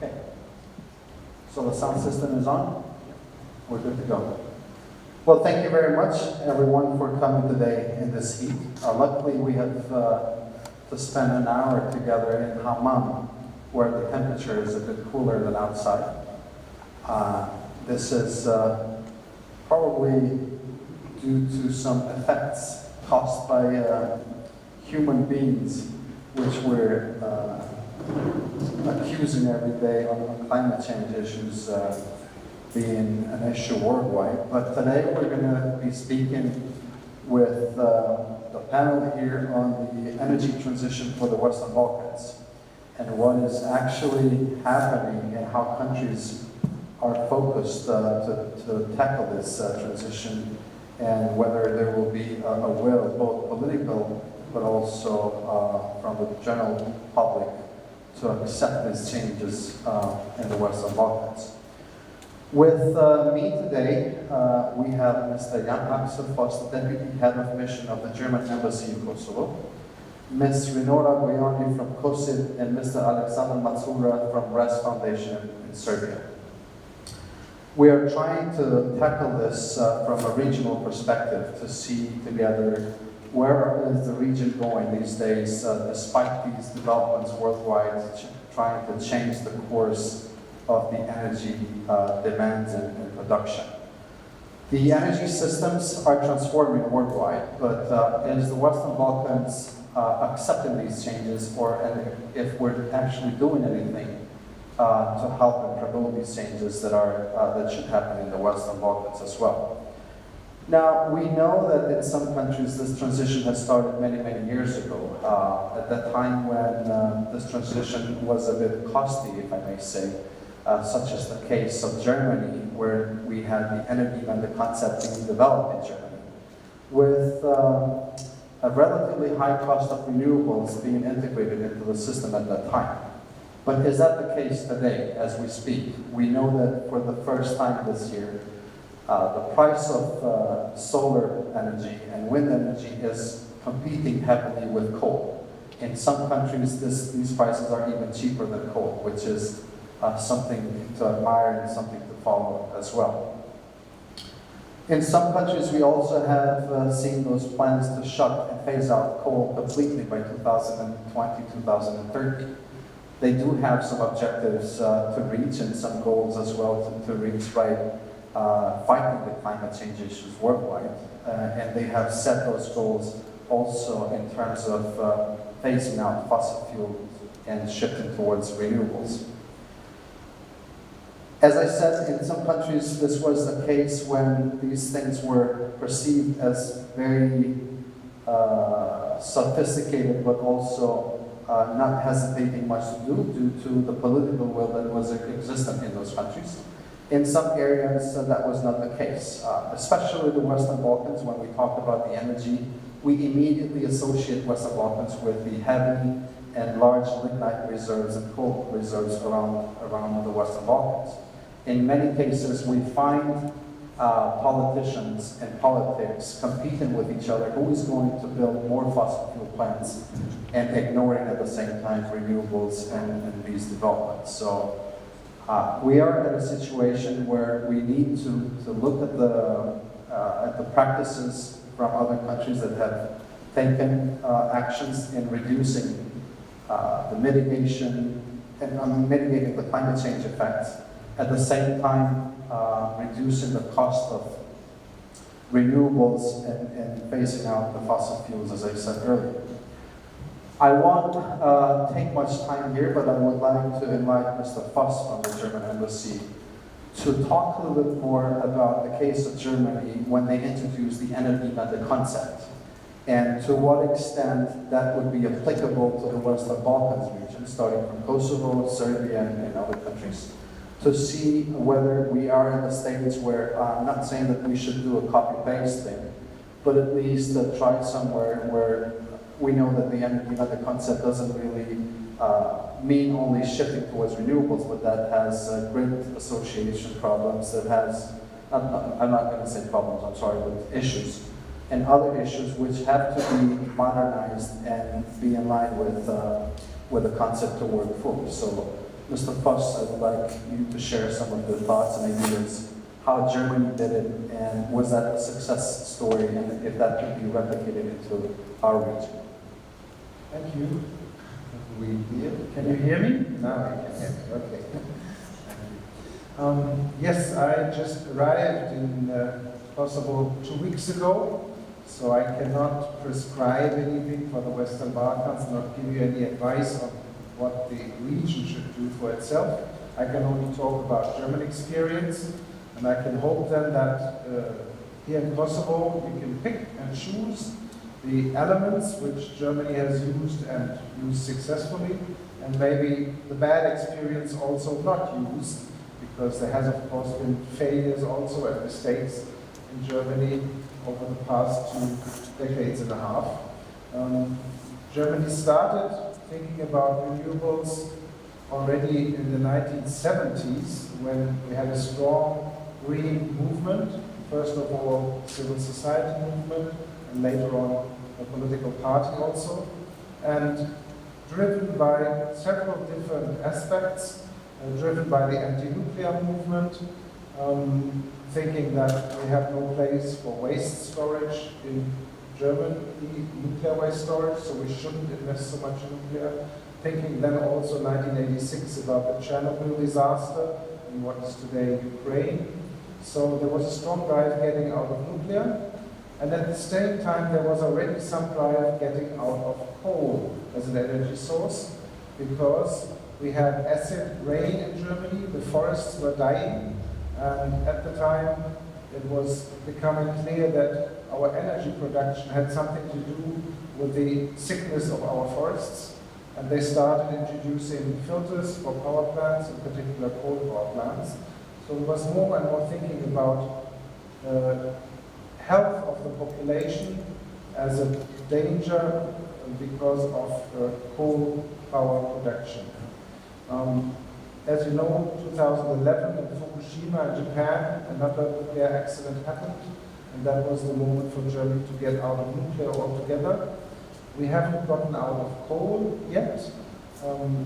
Okay. So the sound system is on? We're good to go. Well, thank you very much, everyone, for coming today in this heat. Luckily, we have to spend an hour together in Hammam, where the temperature is a bit cooler than outside. This is probably due to some effects caused by human beings, which we're accusing every day on climate change issues being an issue worldwide. But today we're going to be speaking with the panel here on the energy transition for the Western Balkans and what is actually happening and how countries are focused to tackle this transition, and whether there will be a will, both political but also from the general public, to accept these changes in the Western Balkans. With me today, we have Mr. Jan Axel Voss, the Deputy Head of Mission of the German Embassy in Kosovo, Ms. Rinora Gojani from COSIP, and Mr. Alexander Matsura from RES Foundation in Serbia. We are trying to tackle this from a regional perspective to see together where is the region going these days, despite these developments worldwide trying to change the course of the energy demands and production. The energy systems are transforming worldwide, but is the Western Balkans accepting these changes, or if we're actually doing anything to help and promote these changes that should happen in the Western Balkans as well? Now, we know that in some countries this transition has started many, many years ago, at that time when this transition was a bit costly, if I may say, such as the case of Germany, where we had the energy and the concept being developed in Germany, with a relatively high cost of renewables being integrated into the system at that time. But is that the case today, as we speak? We know that for the first time this year, the price of solar energy and wind energy is competing heavily with coal. In some countries, these prices are even cheaper than coal, which is something to admire and something to follow as well. In some countries, we also have seen those plans to shut and phase out coal completely by 2020, 2030. They do have some objectives to reach and some goals as well to reach by fighting the climate change issues worldwide. And they have set those goals also in terms of phasing out fossil fuels and shifting towards renewables. As I said, in some countries this was the case when these things were perceived as very sophisticated, but also not hesitating much to do due to the political will that was existent in those countries. In some areas, that was not the case, especially the Western Balkans. When we talk about the energy, we immediately associate Western Balkans with the heavy and large lignite reserves and coal reserves around the Western Balkans. In many cases, we find politicians and politics competing with each other, who is going to build more fossil fuel plants and ignoring at the same time renewables and these developments. So we are at a situation where we need to look at the practices from other countries that have taken actions in reducing the mitigation and mitigating the climate change effects, at the same time reducing the cost of renewables and phasing out the fossil fuels, as I said earlier. I won't take much time here, but I would like to invite Mr. Voss from the German Embassy to talk a little bit more about the case of Germany when they introduced the Energiewende concept, and to what extent that would be applicable to the Western Balkans region, starting from Kosovo, Serbia, and other countries, to see whether we are in the states where, I'm not saying that we should do a copy-paste thing, but at least try somewhere where we know that the Energiewende concept doesn't really mean only shifting towards renewables, but that has grid association problems, that has, I'm not going to say problems, I'm sorry, but issues, and other issues which have to be modernized and be in line with the concept to work fully. So Mr. Fuss, I'd like you to share some of your thoughts and ideas, how Germany did it, and was that a success story, and if that could be replicated into our region. Thank you. Can you hear me? Now I can hear me, okay. Yes, I just arrived in Kosovo 2 weeks ago, so I cannot prescribe anything for the Western Balkans, not give you any advice on what the region should do for itself. I can only talk about German experience, and I can hope then that here in Kosovo we can pick and choose the elements which Germany has used and used successfully, and maybe the bad experience also not used, because there has of course been failures also and mistakes in Germany over the past 2 decades and a half. Germany started thinking about renewables already in the 1970s, when we had a strong green movement, first of all civil society movement, and later on a political party also, and driven by several different aspects, driven by the anti-nuclear movement, thinking that we have no place for waste storage in Germany, nuclear waste storage, so we shouldn't invest so much in nuclear. Thinking then also 1986 about the Chernobyl disaster in what is today Ukraine. So there was a strong drive getting out of nuclear, and at the same time there was already some drive getting out of coal as an energy source, because we had acid rain in Germany, the forests were dying, and at the time it was becoming clear that our energy production had something to do with the sickness of our forests, and they started introducing filters for power plants, in particular coal power plants. So it was more and more thinking about health of the population as a danger because of coal power production. As you know, 2011 in Fukushima in Japan, another nuclear accident happened, and that was the moment for Germany to get out of nuclear altogether. We haven't gotten out of coal yet.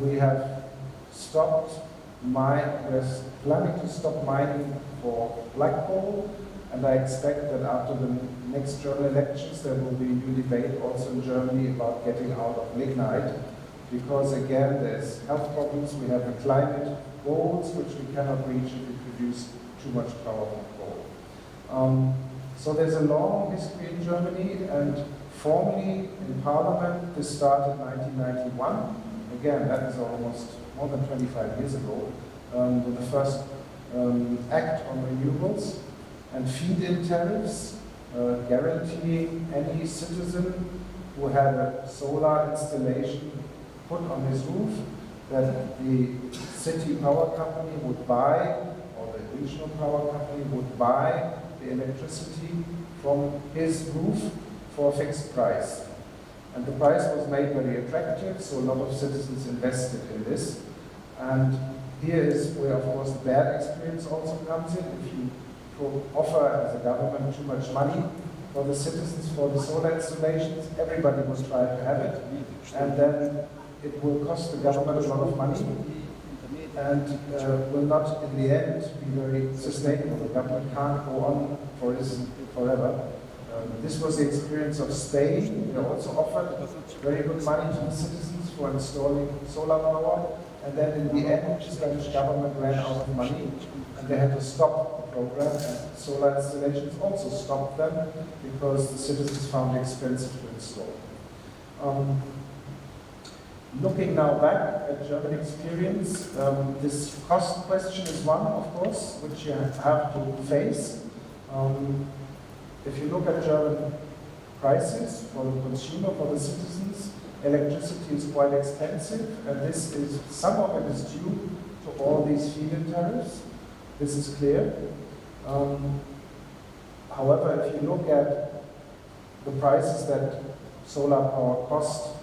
We have stopped we're planning to stop mining for black coal, and I expect that after the next German elections there will be a new debate also in Germany about getting out of lignite, because again there's health problems, we have the climate goals which we cannot reach if we produce too much power from coal. So there's a long history in Germany, and formally in Parliament this started in 1991. Again, that is almost more than 25 years ago, with the first act on renewables and feed-in tariffs, guaranteeing any citizen who had a solar installation put on his roof that the city power company would buy, or the regional power company would buy the electricity from his roof for a fixed price. And the price was made very attractive, so a lot of citizens invested in this. And here is where, of course, the bad experience also comes in. If you offer as a government too much money for the citizens for the solar installations, everybody will try to have it, and then it will cost the government a lot of money, and will not in the end be very sustainable. The government can't go on for this forever. This was the experience of Spain. They also offered very good money to the citizens for installing solar power, and then in the end the Spanish government ran out of money and they had to stop the program, and solar installations also stopped them because the citizens found it expensive to install. Looking now back at German experience, this cost question is one, of course, which you have to face. If you look at German prices for the consumer, for the citizens, electricity is quite expensive, and this is, some of it is due to all these feed-in tariffs. This is clear. However, if you look at the prices that solar power cost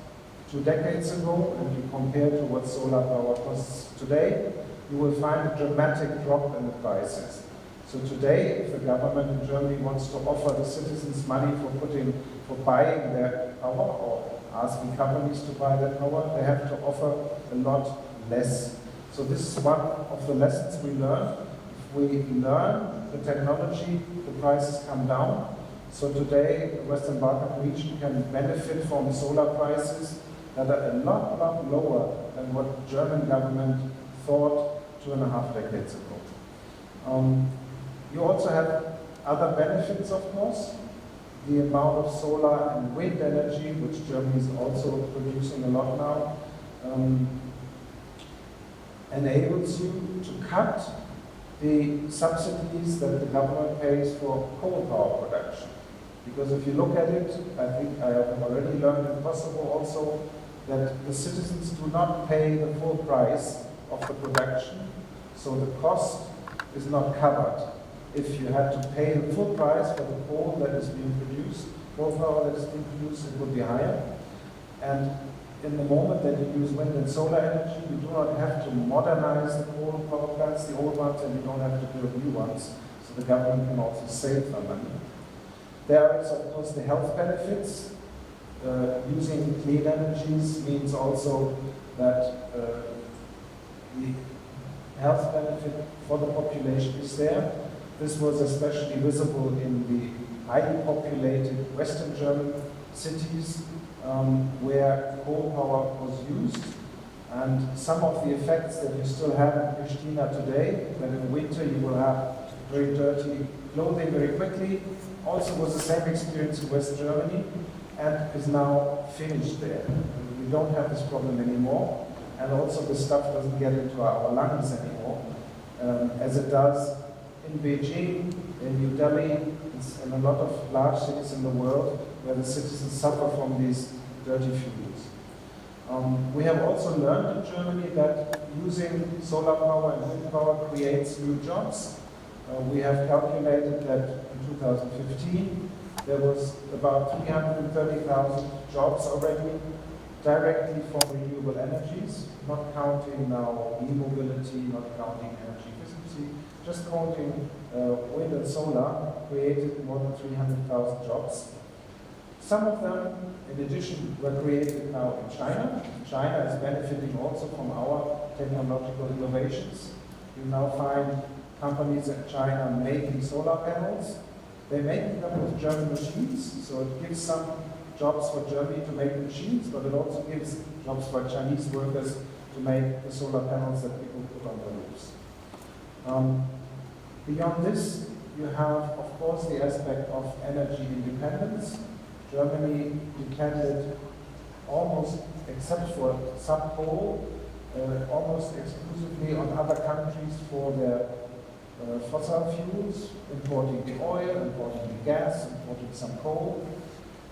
2 decades ago, and you compare to what solar power costs today, you will find a dramatic drop in the prices. So today, if the government in Germany wants to offer the citizens money for buying their power, or asking companies to buy their power, they have to offer a lot less. So this is one of the lessons we learned. If we learn the technology, the prices come down. So today, the Western Balkan region can benefit from solar prices that are a lot lower than what the German government thought 2.5 decades ago. You also have other benefits, of course. The amount of solar and wind energy, which Germany is also producing a lot now, enables you to cut the subsidies that the government pays for coal power production. Because if you look at it, I think I have already learned in Kosovo also that the citizens do not pay the full price of the production, so the cost is not covered. If you had to pay the full price for the coal that is being produced, coal power that is being produced, it would be higher. And in the moment that you use wind and solar energy, you do not have to modernize the coal power plants, the old ones, and you don't have to build new ones. So the government can also save some money. There is, of course, the health benefits. Using clean energies means also that the health benefit for the population is there. This was especially visible in the highly populated Western German cities where coal power was used. And some of the effects that you still have in Pristina today, that in winter you will have very dirty clothing very quickly, also was the same experience in West Germany and is now finished there. We don't have this problem anymore, and also the stuff doesn't get into our lungs anymore, as it does in Beijing, in New Delhi, and a lot of large cities in the world where the citizens suffer from these dirty fuels. We have also learned in Germany that using solar power and wind power creates new jobs. We have calculated that in 2015 there was about 330,000 jobs already directly from renewable energies, not counting now e-mobility, not counting energy efficiency, just counting wind and solar created more than 300,000 jobs. Some of them, in addition, were created now in China. China is benefiting also from our technological innovations. You now find companies in China making solar panels. They're making them with German machines, so it gives some jobs for Germany to make machines, but it also gives jobs for Chinese workers to make the solar panels that people put on the roofs. Beyond this, you have, of course, the aspect of energy independence. Germany depended almost, except for some coal, almost exclusively on other countries for their fossil fuels, importing the oil, importing the gas, importing some coal.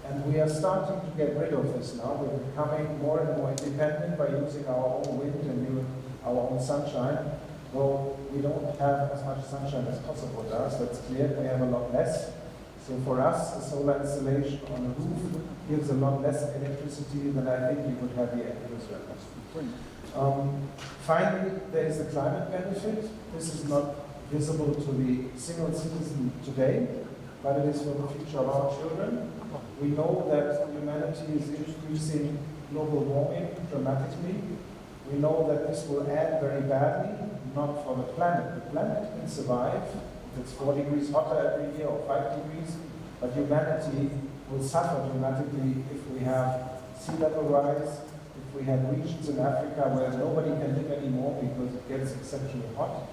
And we are starting to get rid of this now. We're becoming more and more independent by using our own wind and our own sunshine. Though we don't have as much sunshine as Kosovo does, that's clear, we have a lot less. So for us, a solar installation on a roof gives a lot less electricity than I think we would have here in Israel. Finally, there is the climate benefit. This is not visible to the single citizen today, but it is for the future of our children. We know that humanity is increasing global warming dramatically. We know that this will add very badly, not for the planet. The planet can survive if it's 4 degrees hotter every year or 5 degrees, but humanity will suffer dramatically if we have sea level rise, if we have regions in Africa where nobody can live anymore because it gets exceptionally hot,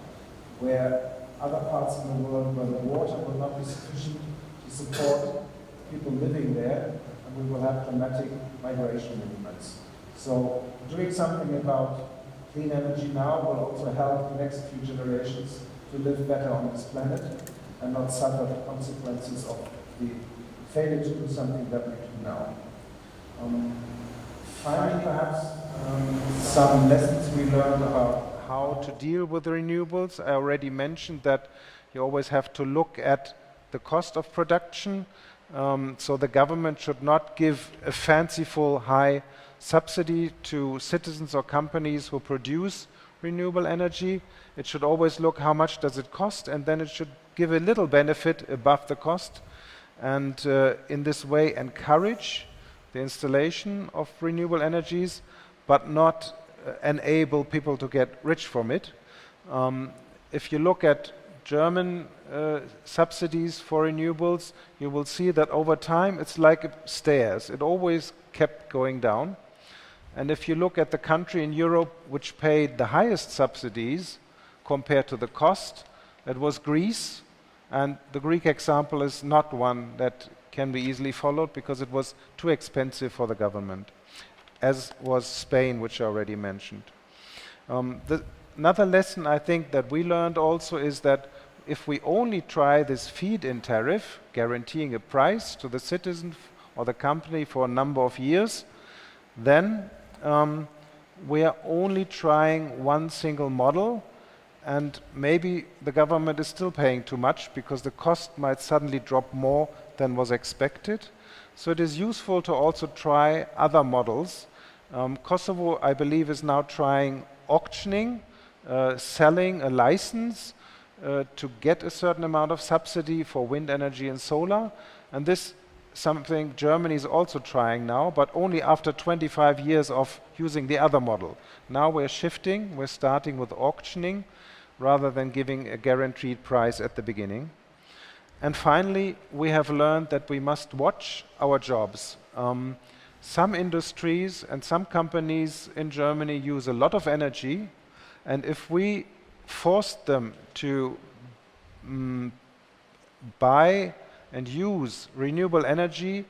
where other parts of the world where the water will not be sufficient to support people living there, and we will have dramatic migration movements. So doing something about clean energy now will also help the next few generations to live better on this planet and not suffer the consequences of the failure to do something that we do now. Finally, perhaps, some lessons we learned about how to deal with the renewables. I already mentioned that you always have to look at the cost of production. So the government should not give a fanciful high subsidy to citizens or companies who produce renewable energy. It should always look how much does it cost, and then it should give a little benefit above the cost, and in this way encourage the installation of renewable energies, but not enable people to get rich from it. If you look at German subsidies for renewables, you will see that over time it's like stairs. It always kept going down. And if you look at the country in Europe which paid the highest subsidies compared to the cost, it was Greece. And the Greek example is not one that can be easily followed because it was too expensive for the government, as was Spain, which I already mentioned. Another lesson I think that we learned also is that if we only try this feed-in tariff, guaranteeing a price to the citizen or the company for a number of years, then we are only trying one single model, and maybe the government is still paying too much because the cost might suddenly drop more than was expected. So it is useful to also try other models. Kosovo, I believe, is now trying auctioning, selling a license to get a certain amount of subsidy for wind energy and solar. And this something Germany is also trying now, but only after 25 years of using the other model. Now we're shifting, we're starting with auctioning rather than giving a guaranteed price at the beginning. And finally, we have learned that we must watch our jobs. Some industries and some companies in Germany use a lot of energy, and if we forced them to buy and use renewable energy,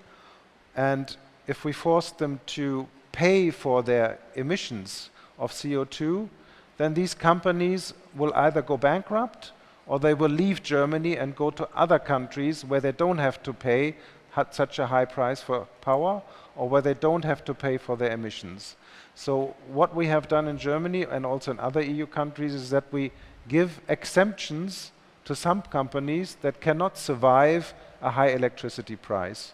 and if we forced them to pay for their emissions of CO2, then these companies will either go bankrupt or they will leave Germany and go to other countries where they don't have to pay such a high price for power, or where they don't have to pay for their emissions. So what we have done in Germany and also in other EU countries is that we give exemptions to some companies that cannot survive a high electricity price.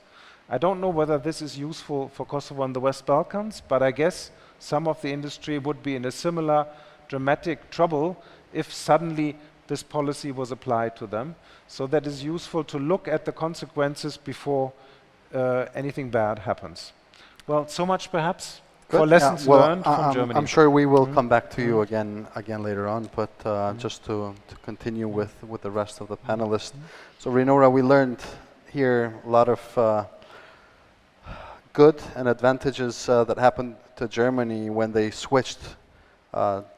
I don't know whether this is useful for Kosovo and the West Balkans, but I guess some of the industry would be in a similar dramatic trouble if suddenly this policy was applied to them. So that is useful to look at the consequences before anything bad happens. Well, so much perhaps for lessons learned from Germany. I'm sure we will come back to you again later on, but just to continue with the rest of the panelists. So Renora, we learned here a lot of good and advantages that happened to Germany when they switched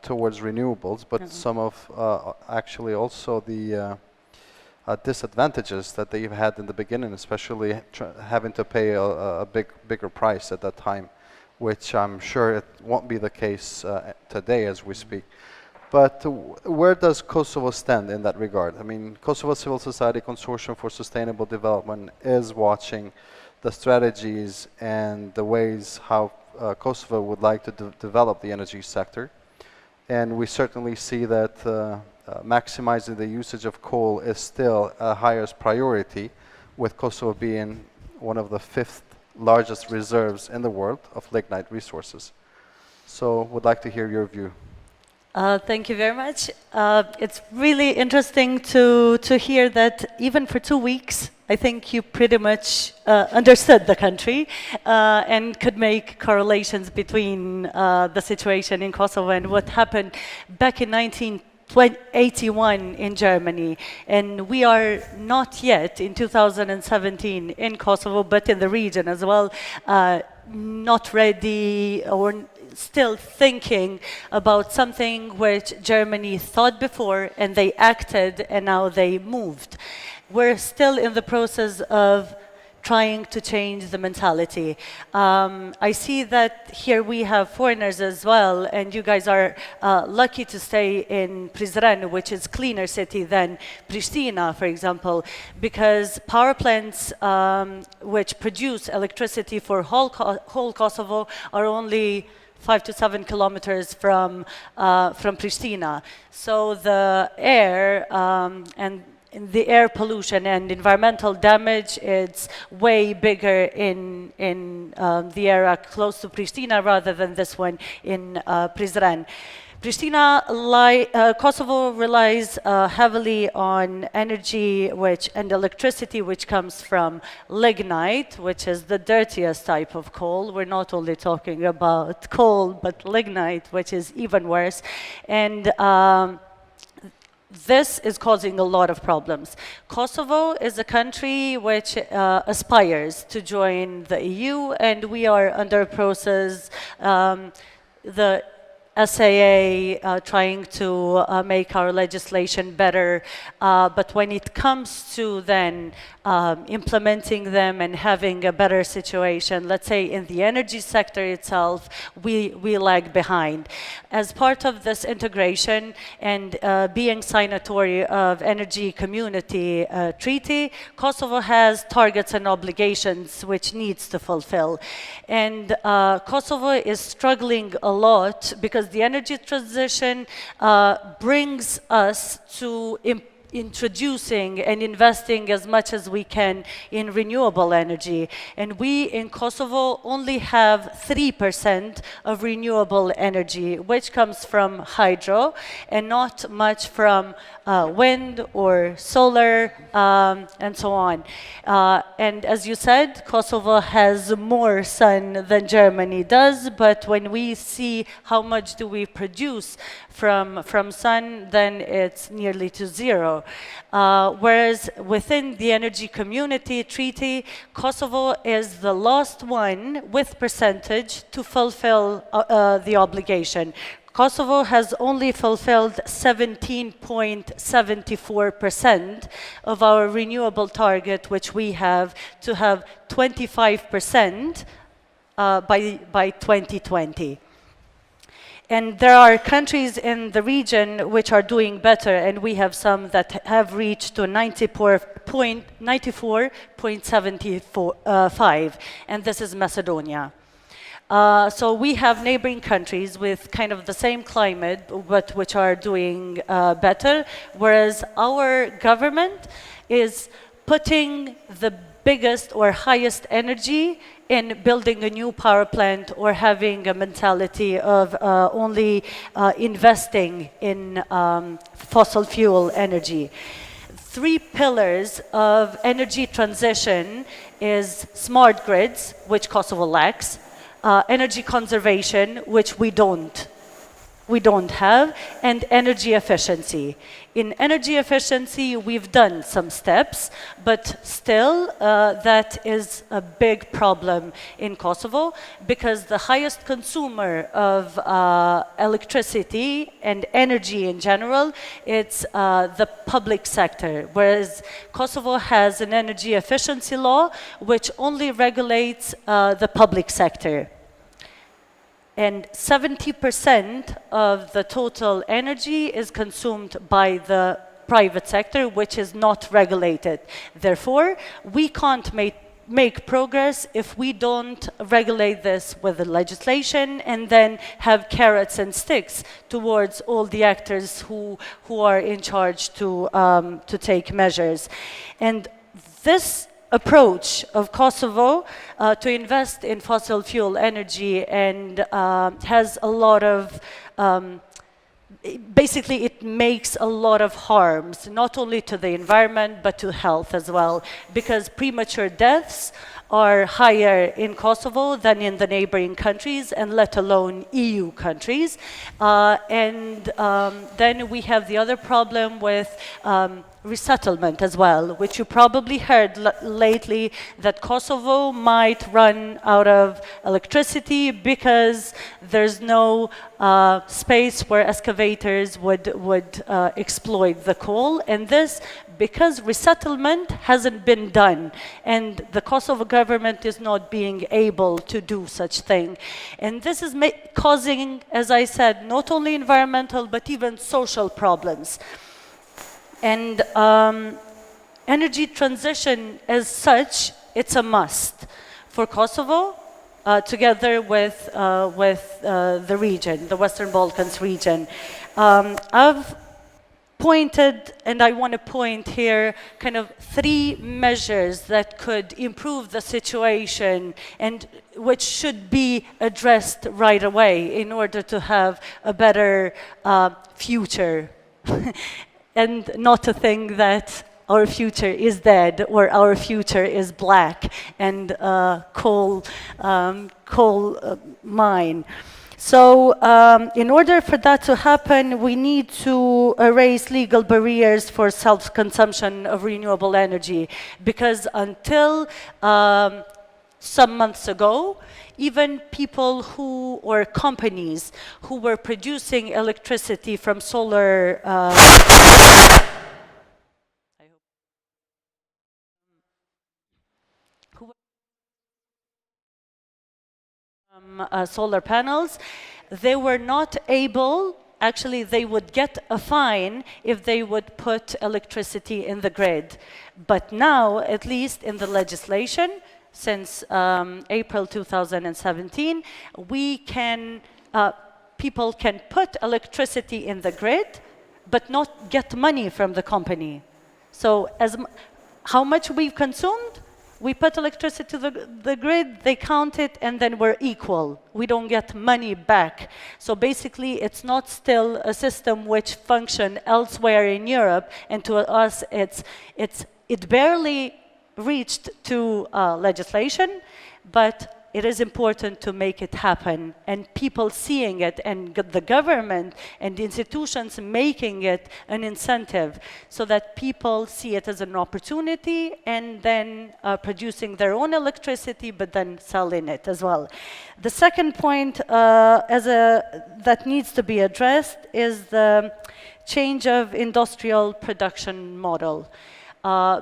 towards renewables, but some of actually also the disadvantages that they've had in the beginning, especially having to pay a bigger price at that time, which I'm sure it won't be the case today as we speak. But where does Kosovo stand in that regard? I mean, Kosovo Civil Society Consortium for Sustainable Development is watching the strategies and the ways how Kosovo would like to develop the energy sector. And we certainly see that maximizing the usage of coal is still a highest priority, with Kosovo being one of the 5th largest reserves in the world of lignite resources. So would like to hear your view. Thank you very much. It's really interesting to hear that even for 2 weeks, I think you pretty much understood the country and could make correlations between the situation in Kosovo and what happened back in 1981 in Germany. And we are not yet in 2017 in Kosovo, but in the region as well, not ready or still thinking about something which Germany thought before and they acted and now they moved. We're still in the process of trying to change the mentality. I see that here we have foreigners as well, and you guys are lucky to stay in Prizren, which is cleaner city than Pristina, for example, because power plants which produce electricity for whole Kosovo are only 5 to 7 kilometers from Pristina. So the air and the air pollution and environmental damage, it's way bigger in the area close to Pristina rather than this one in Prizren. Kosovo relies heavily on energy and electricity which comes from lignite, which is the dirtiest type of coal. We're not only talking about coal, but lignite, which is even worse. And this is causing a lot of problems. Kosovo is a country which aspires to join the EU, and we are under process. The SAA trying to make our legislation better, but when it comes to then implementing them and having a better situation, let's say in the energy sector itself, we lag behind. As part of this integration and being signatory of Energy Community Treaty, Kosovo has targets and obligations which needs to fulfill. And Kosovo is struggling a lot because the energy transition brings us to introducing and investing as much as we can in renewable energy. And we in Kosovo only have 3% of renewable energy, which comes from hydro and not much from wind or solar and so on. And as you said, Kosovo has more sun than Germany does, but when we see how much do we produce from sun, then it's nearly to zero. Whereas within the Energy Community Treaty, Kosovo is the last one with percentage to fulfill the obligation. Kosovo has only fulfilled 17.74% of our renewable target, which we have to have 25% by 2020. And there are countries in the region which are doing better, and we have some that have reached to 94.75, and this is Macedonia. So we have neighboring countries with kind of the same climate, but which are doing better, whereas our government is putting the biggest or highest energy in building a new power plant or having a mentality of only investing in fossil fuel energy. 3 pillars of energy transition is smart grids, which Kosovo lacks, energy conservation, which we don't have, and energy efficiency. In energy efficiency, we've done some steps, but still that is a big problem in Kosovo because the highest consumer of electricity and energy in general, it's the public sector, whereas Kosovo has an energy efficiency law which only regulates the public sector. And 70% of the total energy is consumed by the private sector, which is not regulated. Therefore, we can't make progress if we don't regulate this with the legislation and then have carrots and sticks towards all the actors who are in charge to take measures. And this approach of Kosovo to invest in fossil fuel energy and has a lot of basically it makes a lot of harms, not only to the environment but to health as well, because premature deaths are higher in Kosovo than in the neighboring countries, and let alone EU countries. Then we have the other problem with resettlement as well, which you probably heard lately, that Kosovo might run out of electricity because there's no space where excavators would exploit the coal. And this because resettlement hasn't been done, and the Kosovo government is not being able to do such thing. And this is causing, as I said, not only environmental but even social problems. And energy transition as such, it's a must for Kosovo, together with the region, the Western Balkans region. I've pointed, and I want to point here, kind of 3 measures that could improve the situation and which should be addressed right away in order to have a better future. And not to think that our future is dead or our future is black and coal mine. So in order for that to happen, we need to erase legal barriers for self-consumption of renewable energy, because until some months ago, even people who, or companies who were producing electricity from solar solar panels, they were not able, actually they would get a fine if they would put electricity in the grid. But now, at least in the legislation, since April 2017, we can, people can put electricity in the grid, but not get money from the company. So how much we've consumed, we put electricity to the grid, they count it, and then we're equal. We don't get money back. So basically, it's not still a system which functions elsewhere in Europe, and to us, it barely reached to legislation, but it is important to make it happen, and people seeing it, and the government and the institutions making it an incentive, so that people see it as an opportunity, and then producing their own electricity, but then selling it as well. The second point that needs to be addressed is the change of industrial production model.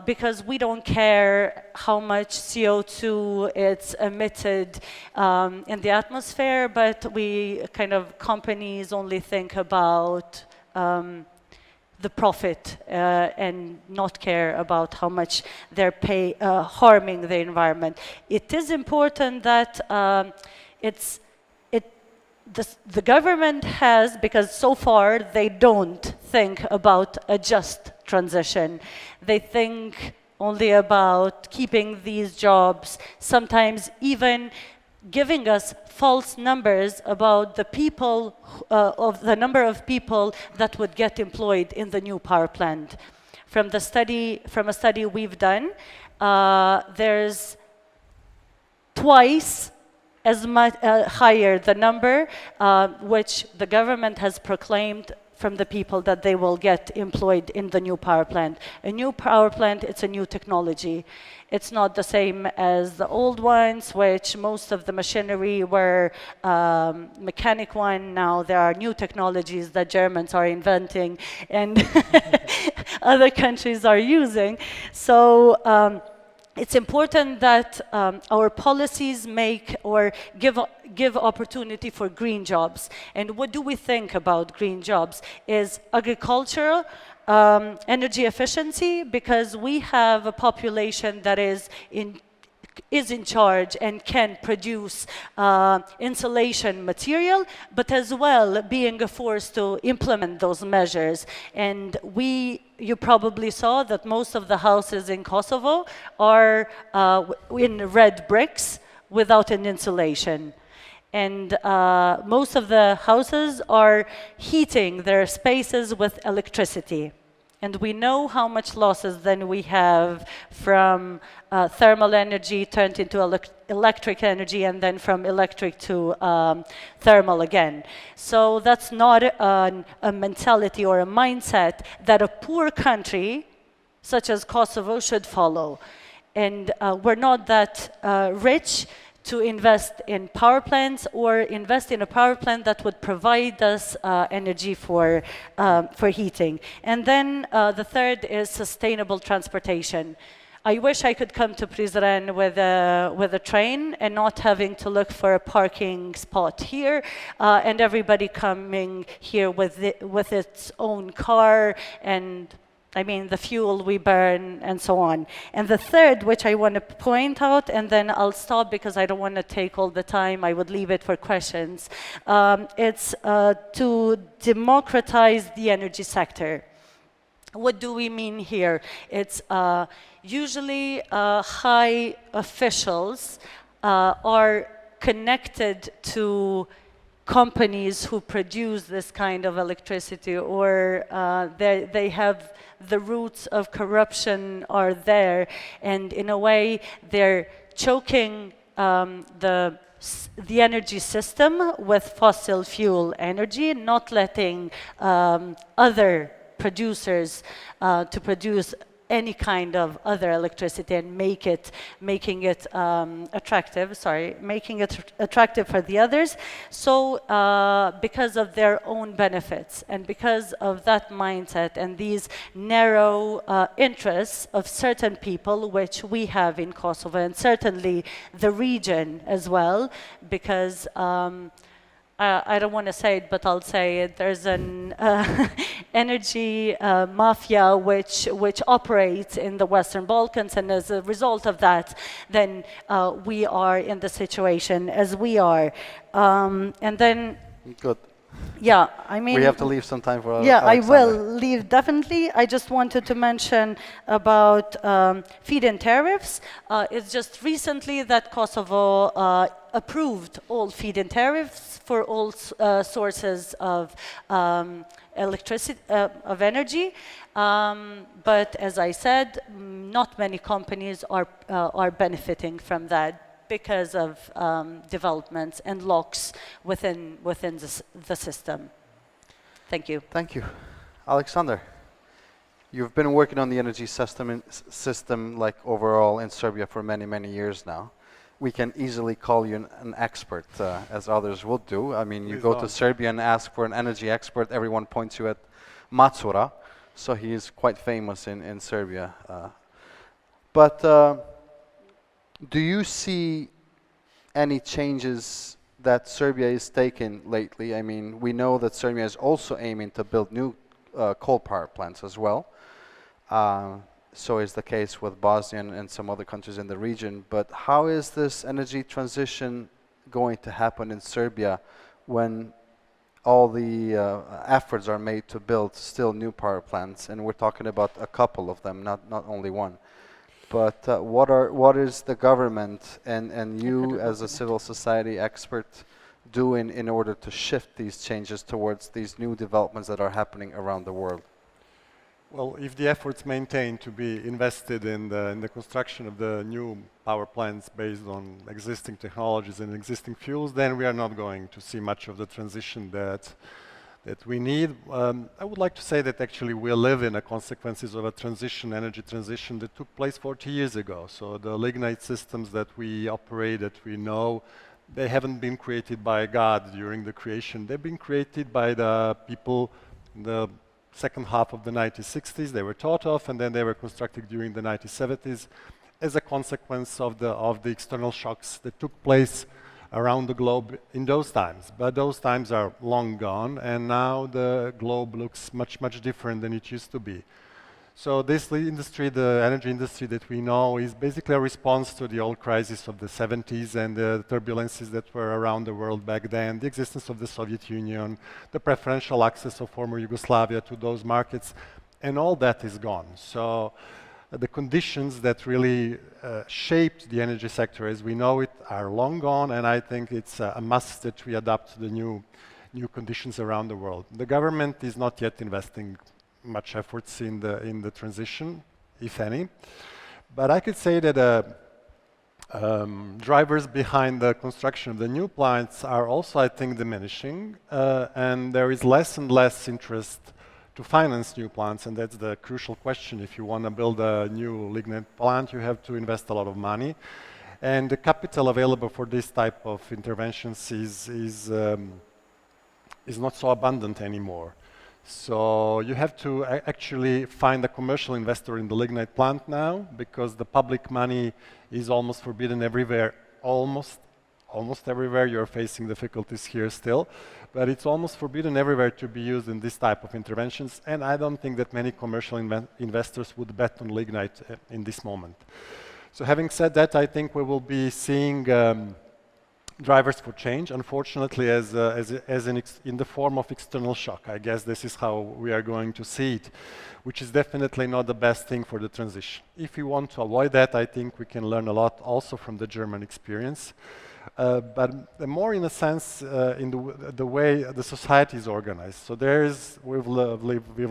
Because we don't care how much CO2 it's emitted in the atmosphere, but companies only think about the profit and not care about how much they're harming the environment. It is important that the government has, because so far they don't think about a just transition. They think only about keeping these jobs, sometimes even giving us false numbers about the people, of the number of people that would get employed in the new power plant. From a study we've done, there's twice as much higher the number which the government has proclaimed from the people that they will get employed in the new power plant. A new power plant, it's a new technology. It's not the same as the old ones, which most of the machinery were mechanic one. Now there are new technologies that Germans are inventing and other countries are using. So it's important that our policies make or give opportunity for green jobs. And what do we think about green jobs? Is agriculture, energy efficiency, because we have a population that is in charge and can produce insulation material, but as well being a force to implement those measures. And you probably saw that most of the houses in Kosovo are in red bricks without an insulation. And most of the houses are heating their spaces with electricity. And we know how much losses then we have from thermal energy turned into electric energy, and then from electric to thermal again. So that's not a mentality or a mindset that a poor country such as Kosovo should follow. And we're not that rich to invest in power plants or invest in a power plant that would provide us energy for heating. And then the third is sustainable transportation. I wish I could come to Prizren with a train and not having to look for a parking spot here, and everybody coming here with its own car, and I mean, the fuel we burn and so on. And the third, which I want to point out, and then I'll stop because I don't want to take all the time, I would leave it for questions. It's to democratize the energy sector. What do we mean here? It's usually high officials are connected to companies who produce this kind of electricity, or they have the roots of corruption are there, and in a way they're choking the energy system with fossil fuel energy, not letting other producers to produce any kind of other electricity and making it attractive for the others. So because of their own benefits and because of that mindset and these narrow interests of certain people, which we have in Kosovo, and certainly the region as well, because I don't want to say it, but I'll say it. There's an energy mafia which operates in the Western Balkans, and as a result of that, then we are in the situation as we are. And then, Good. yeah, I mean, We have to leave some time for yeah, I Alexander. will leave, definitely. I just wanted to mention about feed-in tariffs. It's just recently that Kosovo approved all feed-in tariffs for all sources of electricity, of energy. But as I said, not many companies are benefiting from that because of developments and locks within the system. Thank you. Thank you. Alexander, you've been working on the energy system like overall in Serbia for many, many years now. We can easily call you an expert, as others would do. I mean, you Please go don't. to Serbia and ask for an energy expert, everyone points you at Matsura, so he is quite famous in Serbia. But do you see any changes that Serbia is taking lately? I mean, we know that Serbia is also aiming to build new coal power plants as well. So is the case with Bosnia and some other countries in the region. But how is this energy transition going to happen in Serbia when all the efforts are made to build still new power plants? And we're talking about a couple of them, not only one. But what is the government and you as a civil society expert doing in order to shift these changes towards these new developments that are happening around the world? Well, if the efforts maintain to be invested in the construction of the new power plants based on existing technologies and existing fuels, then we are not going to see much of the transition that we need. I would like to say that actually we live in the consequences of a transition, energy transition that took place 40 years ago. So the lignite systems that we operate, that we know, they haven't been created by God during the creation. They've been created by the people in the second half of the 1960s. They were thought of, and then they were constructed during the 1970s as a consequence of the external shocks that took place around the globe in those times. But those times are long gone, and now the globe looks much, much different than it used to be. So this industry, the energy industry that we know, is basically a response to the old crisis of the 70s and the turbulences that were around the world back then, the existence of the Soviet Union, the preferential access of former Yugoslavia to those markets, and all that is gone. So the conditions that really shaped the energy sector as we know it are long gone, and I think it's a must that we adapt to the new conditions around the world. The government is not yet investing much efforts in the transition, if any. But I could say that drivers behind the construction of the new plants are also, I think, diminishing, and there is less and less interest to finance new plants, and that's the crucial question. If you want to build a new lignite plant, you have to invest a lot of money, and the capital available for this type of interventions is not so abundant anymore. So you have to actually find a commercial investor in the lignite plant now, because the public money is almost forbidden everywhere. Almost everywhere. You're facing difficulties here still, but it's almost forbidden everywhere to be used in this type of interventions, and I don't think that many commercial investors would bet on lignite in this moment. So having said that, I think we will be seeing drivers for change, unfortunately, in the form of external shock. I guess this is how we are going to see it, which is definitely not the best thing for the transition. If we want to avoid that, I think we can learn a lot also from the German experience. But more in a sense in the way the society is organized. So we've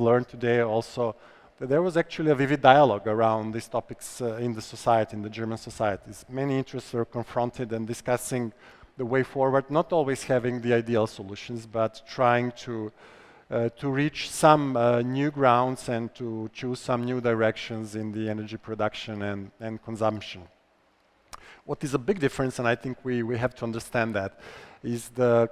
learned today also that there was actually a vivid dialogue around these topics in the society, in the German societies. Many interests were confronted and discussing the way forward, not always having the ideal solutions, but trying to reach some new grounds and to choose some new directions in the energy production and consumption. What is a big difference, and I think we have to understand that, is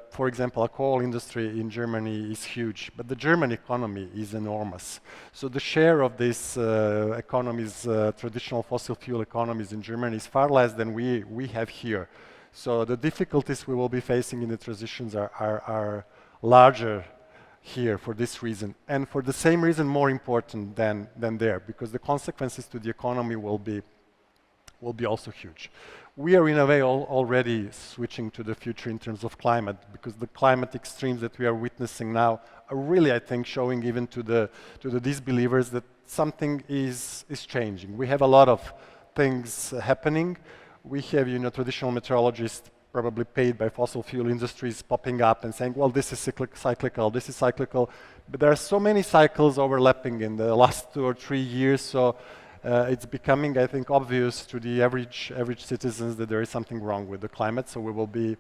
for example, a coal industry in Germany is huge, but the German economy is enormous. So the share of these economies, traditional fossil fuel economies in Germany, is far less than we have here. So the difficulties we will be facing in the transitions are larger here for this reason, and for the same reason more important than there, because the consequences to the economy will be also huge. We are in a way already switching to the future in terms of climate, because the climate extremes that we are witnessing now are really, I think, showing even to the disbelievers that something is changing. We have a lot of things happening. We have, traditional meteorologists probably paid by fossil fuel industries popping up and saying, well, this is cyclical, this is cyclical. But there are so many cycles overlapping in the last 2 or 3 years, so it's becoming, I think, obvious to the average citizens that there is something wrong with the climate. So we will be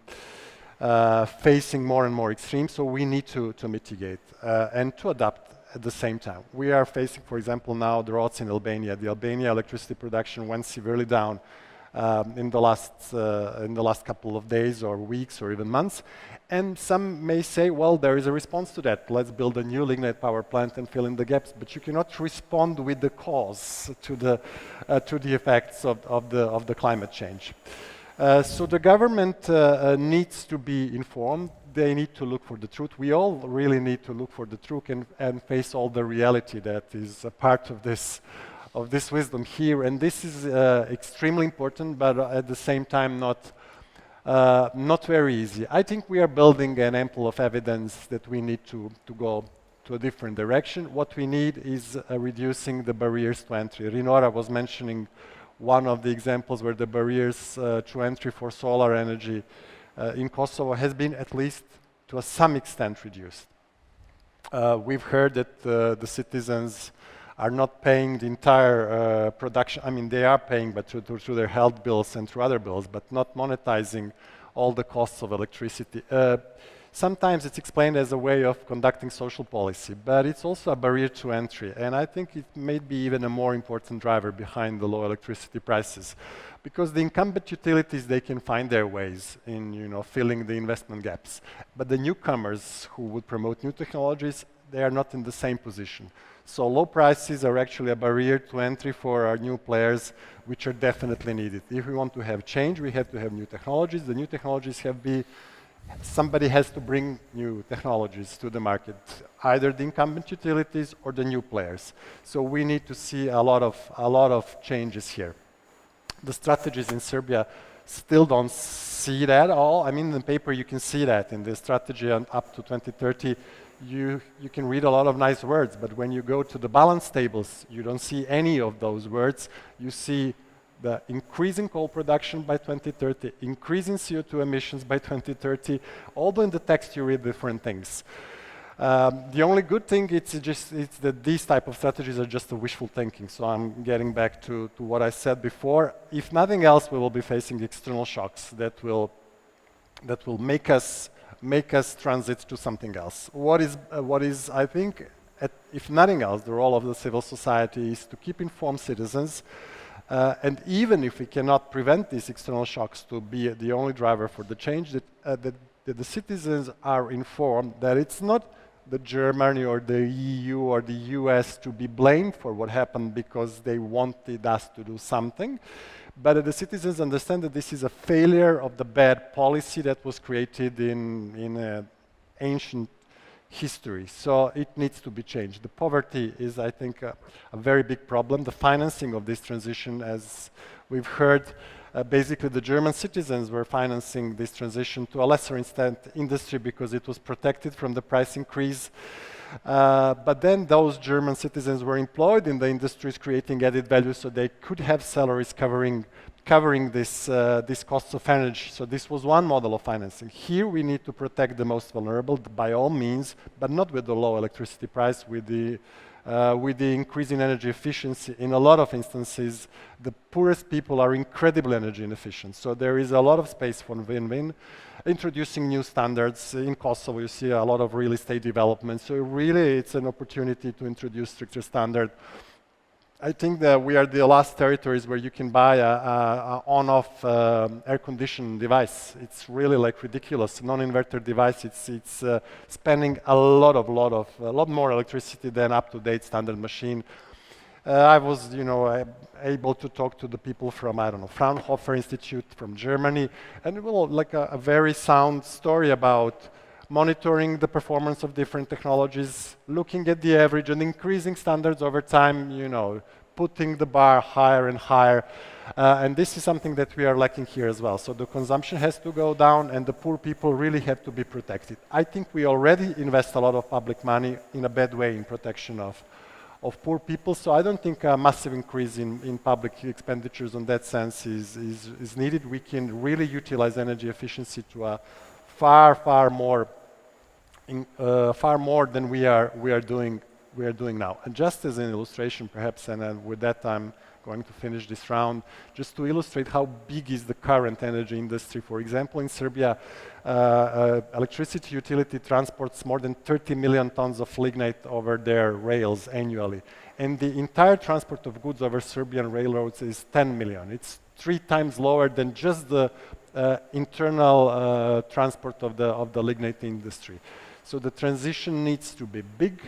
facing more and more extremes. So we need to mitigate and to adapt at the same time. We are facing, for example, now droughts in Albania. The Albania electricity production went severely down in the last couple of days or weeks or even months. And some may say, well, there is a response to that. Let's build a new lignite power plant and fill in the gaps. But you cannot respond with the cause to the effects of the climate change. So the government needs to be informed. They need to look for the truth. We all really need to look for the truth and face all the reality that is a part of this wisdom here. And this is extremely important, but at the same time not very easy. I think we are building an ample of evidence that we need to go to a different direction. What we need is reducing the barriers to entry. Rinora was mentioning one of the examples where the barriers to entry for solar energy in Kosovo has been at least to some extent reduced. We've heard that the citizens are not paying the entire production. I mean, they are paying, but through their health bills and through other bills, but not monetizing all the costs of electricity. Sometimes it's explained as a way of conducting social policy, but it's also a barrier to entry. And I think it may be even a more important driver behind the low electricity prices, because the incumbent utilities, they can find their ways in filling the investment gaps. But the newcomers who would promote new technologies, they are not in the same position. So low prices are actually a barrier to entry for our new players, which are definitely needed. If we want to have change, we have to have new technologies. The new technologies somebody has to bring new technologies to the market, either the incumbent utilities or the new players. So we need to see a lot of changes here. The strategies in Serbia still don't see that at all. I mean, in the paper you can see that in the strategy up to 2030. You can read a lot of nice words, but when you go to the balance tables, you don't see any of those words. You see the increasing coal production by 2030, increasing CO2 emissions by 2030, although in the text you read different things. The only good thing it's that these type of strategies are just a wishful thinking. So I'm getting back to what I said before. If nothing else, we will be facing external shocks that will make us transit to something else. What is I think, if nothing else, the role of the civil society is to keep informed citizens, and even if we cannot prevent these external shocks to be the only driver for the change, that the citizens are informed that it's not the Germany or the EU or the US to be blamed for what happened because they wanted us to do something, but that the citizens understand that this is a failure of the bad policy that was created in ancient history. So it needs to be changed. The poverty is, I think, a very big problem. The financing of this transition, as we've heard, basically the German citizens were financing this transition, to a lesser extent industry, because it was protected from the price increase. But then those German citizens were employed in the industries creating added value, so they could have salaries covering this costs of energy. So this was one model of financing. Here we need to protect the most vulnerable by all means, but not with the low electricity price, with the increase in energy efficiency. In a lot of instances, the poorest people are incredibly energy inefficient. So there is a lot of space for win-win. Introducing new standards in Kosovo, you see a lot of real estate development. So really, it's an opportunity to introduce stricter standard. I think that we are the last territories where you can buy a on-off air conditioning device. It's really like ridiculous. Non-inverter device. It's spending a lot more electricity than up-to-date standard machine. I was, able to talk to the people from, Fraunhofer Institute from Germany, and like a very sound story about monitoring the performance of different technologies, looking at the average and increasing standards over time, putting the bar higher and higher. And this is something that we are lacking here as well. So the consumption has to go down and the poor people really have to be protected. I think we already invest a lot of public money in a bad way in protection of poor people. So I don't think a massive increase in public expenditures in that sense is needed. We can really utilize energy efficiency to a far more than we are doing now. And just as an illustration, perhaps, and with that I'm going to finish this round, just to illustrate how big is the current energy industry. For example, in Serbia, electricity utility transports more than 30 million tons of lignite over their rails annually. And the entire transport of goods over Serbian railroads is 10 million. It's 3 times lower than just the internal transport of the lignite industry. So the transition needs to be big,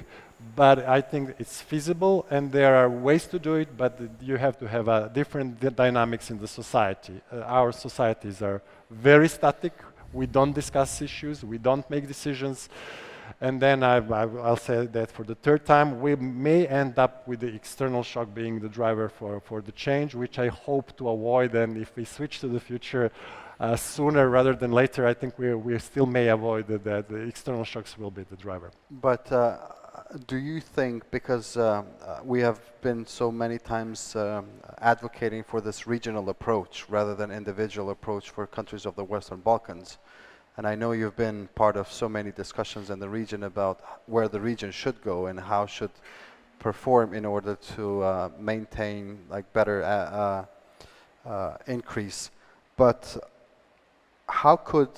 but I think it's feasible, and there are ways to do it, but you have to have different dynamics in the society. Our societies are very static. We don't discuss issues. We don't make decisions. And then I'll say that for the third time, we may end up with the external shock being the driver for the change, which I hope to avoid. And if we switch to the future sooner rather than later, I think we still may avoid that the external shocks will be the driver. But do you think, because we have been so many times advocating for this regional approach rather than individual approach for countries of the Western Balkans, and I know you've been part of so many discussions in the region about where the region should go and how should perform in order to maintain like better increase, but how could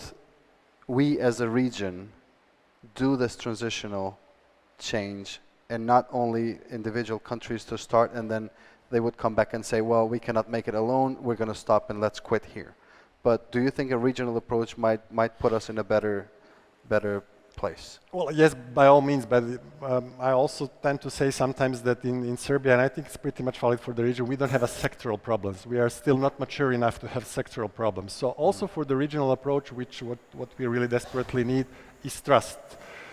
we as a region do this transitional change, and not only individual countries to start and then they would come back and say, well, we cannot make it alone, we're going to stop and let's quit here? But do you think a regional approach might put us in a better place? Well, yes, by all means, but I also tend to say sometimes that in Serbia, and I think it's pretty much valid for the region, we don't have a sectoral problems. We are still not mature enough to have sectoral problems. So also for the regional approach, what we really desperately need is trust.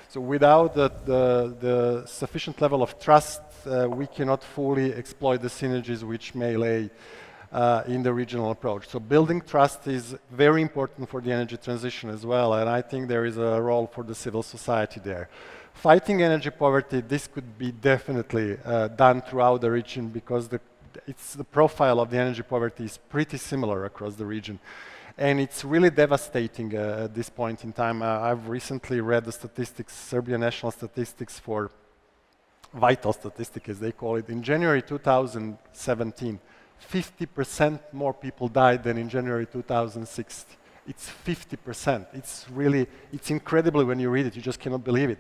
So without the sufficient level of trust, we cannot fully exploit the synergies which may lay in the regional approach. So building trust is very important for the energy transition as well, and I think there is a role for the civil society there. Fighting energy poverty, this could be definitely done throughout the region, because the profile of the energy poverty is pretty similar across the region. And it's really devastating at this point in time. I've recently read the statistics, Serbian national statistics for vital statistic, as they call it. In January 2017, 50% more people died than in January 2006. It's 50%. It's incredible when you read it. You just cannot believe it.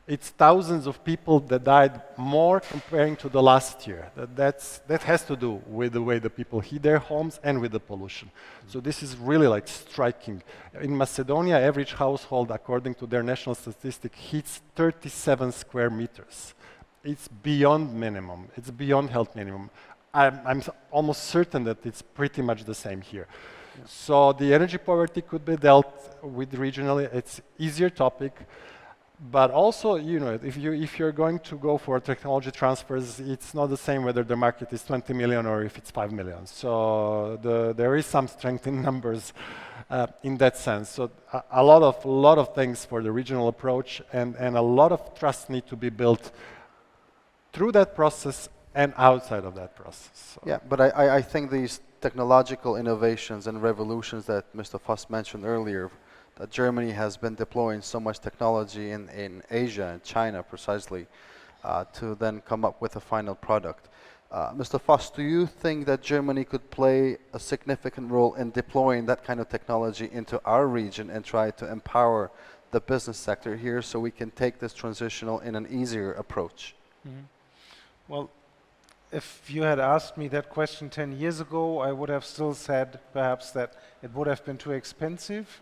It's thousands of people that died more comparing to the last year. That has to do with the way the people heat their homes and with the pollution. So this is really like striking. In Macedonia, average household, according to their national statistic, heats 37 square meters. It's beyond minimum. It's beyond health minimum. I'm almost certain that it's pretty much the same here. Yeah. So the energy poverty could be dealt with regionally. It's easier topic. But also, you know, if you're going to go for technology transfers, it's not the same whether the market is 20 million or if it's 5 million. So there is some strength in numbers in that sense. So a lot of things for the regional approach, and a lot of trust need to be built through that process and outside of that process. So Yeah, but I think these technological innovations and revolutions that Mr. Voss mentioned earlier, that Germany has been deploying so much technology in Asia and China precisely to then come up with a final product. Mr. Voss, do you think that Germany could play a significant role in deploying that kind of technology into our region and try to empower the business sector here so we can take this transitional in an easier approach? Well, if you had asked me that question 10 years ago, I would have still said perhaps that it would have been too expensive.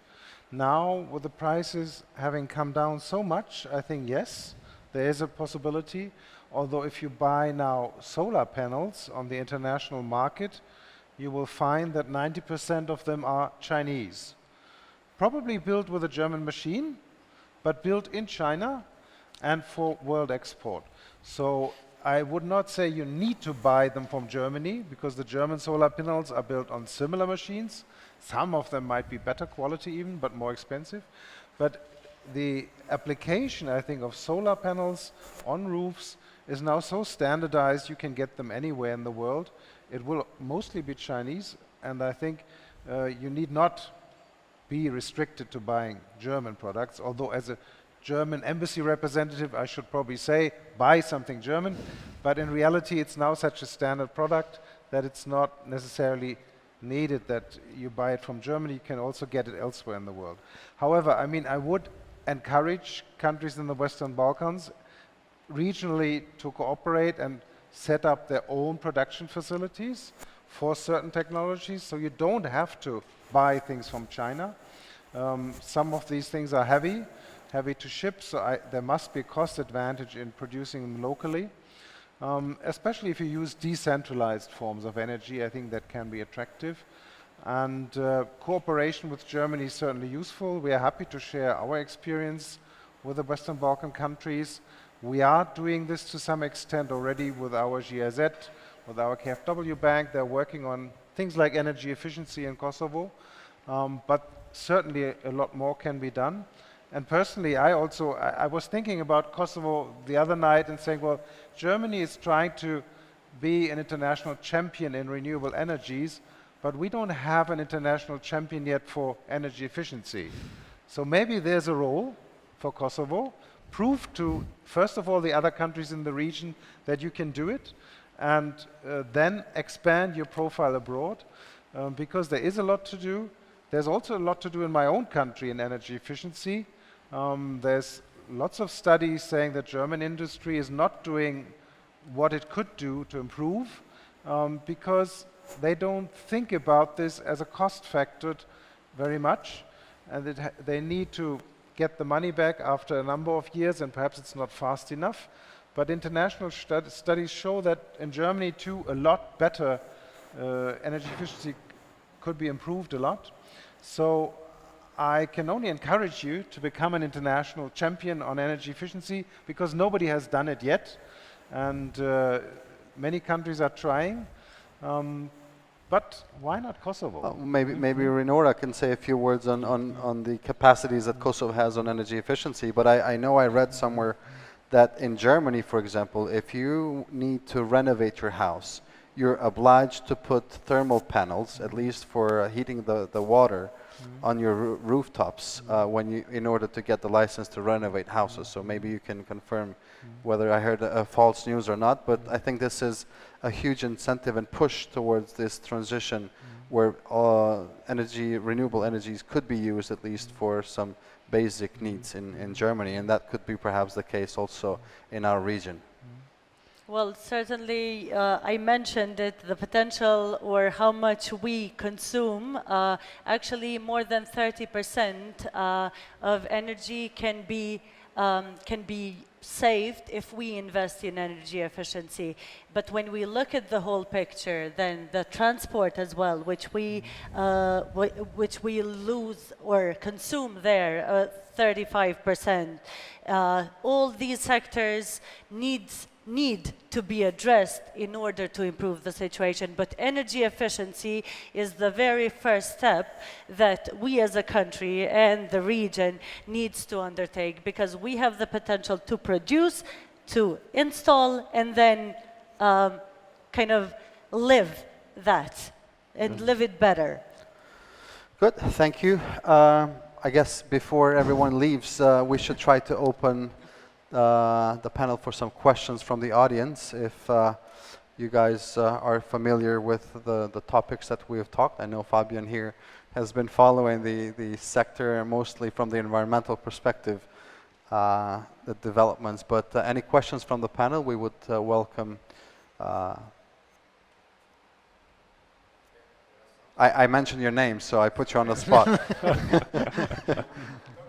Now, with the prices having come down so much, I think yes, there is a possibility. Although if you buy now solar panels on the international market, you will find that 90% of them are Chinese. Probably built with a German machine, but built in China and for world export. So I would not say you need to buy them from Germany, because the German solar panels are built on similar machines. Some of them might be better quality even, but more expensive. But the application, I think, of solar panels on roofs is now so standardized you can get them anywhere in the world. It will mostly be Chinese, and I think you need not be restricted to buying German products, although as a German embassy representative, I should probably say, buy something German, but in reality it's now such a standard product that it's not necessarily needed that you buy it from Germany. You can also get it elsewhere in the world. However, I mean, I would encourage countries in the Western Balkans regionally to cooperate and set up their own production facilities for certain technologies, so you don't have to buy things from China. Some of these things are heavy to ship, so there must be a cost advantage in producing them locally. Especially if you use decentralized forms of energy, I think that can be attractive. And cooperation with Germany is certainly useful. We are happy to share our experience with the Western Balkan countries. We are doing this to some extent already with our GIZ, with our KfW bank. They're working on things like energy efficiency in Kosovo, but certainly a lot more can be done. And personally, I was thinking about Kosovo the other night and saying, well, Germany is trying to be an international champion in renewable energies, but we don't have an international champion yet for energy efficiency. So maybe there's a role for Kosovo. Prove to, first of all, the other countries in the region that you can do it, and then expand your profile abroad, because there is a lot to do. There's also a lot to do in my own country in energy efficiency. There's lots of studies saying that German industry is not doing what it could do to improve, because they don't think about this as a cost factor very much, and they need to get the money back after a number of years, and perhaps it's not fast enough. But international studies show that in Germany too, a lot better energy efficiency could be improved a lot. So I can only encourage you to become an international champion on energy efficiency, because nobody has done it yet, and many countries are trying. But why not Kosovo? Maybe Renora can say a few words on the capacities that Kosovo has on energy efficiency. But I know I read somewhere that in Germany, for example, if you need to renovate your house, you're obliged to put thermal panels, at least for heating the water, on your rooftops in order to get the license to renovate houses. So maybe you can confirm whether I heard false news or not, but I think this is a huge incentive and push towards this transition where renewable energies could be used at least for some basic needs in Germany, and that could be perhaps the case also in our region. Well, certainly, I mentioned that the potential or how much we consume, actually more than 30% of energy can be can be saved if we invest in energy efficiency. But when we look at the whole picture, then the transport as well, which we lose or consume there, 35%. All these sectors need to be addressed in order to improve the situation. But energy efficiency is the very first step that we as a country and the region needs to undertake, because we have the potential to produce, to install, and then kind of live that and live it better. Good, thank you. I guess before everyone leaves, we should try to open the panel for some questions from the audience. If you guys are familiar with the topics that we have talked, I know Fabian here has been following the sector mostly from the environmental perspective, the developments. But any questions from the panel, we would welcome. I mentioned your name, so I put you on the spot.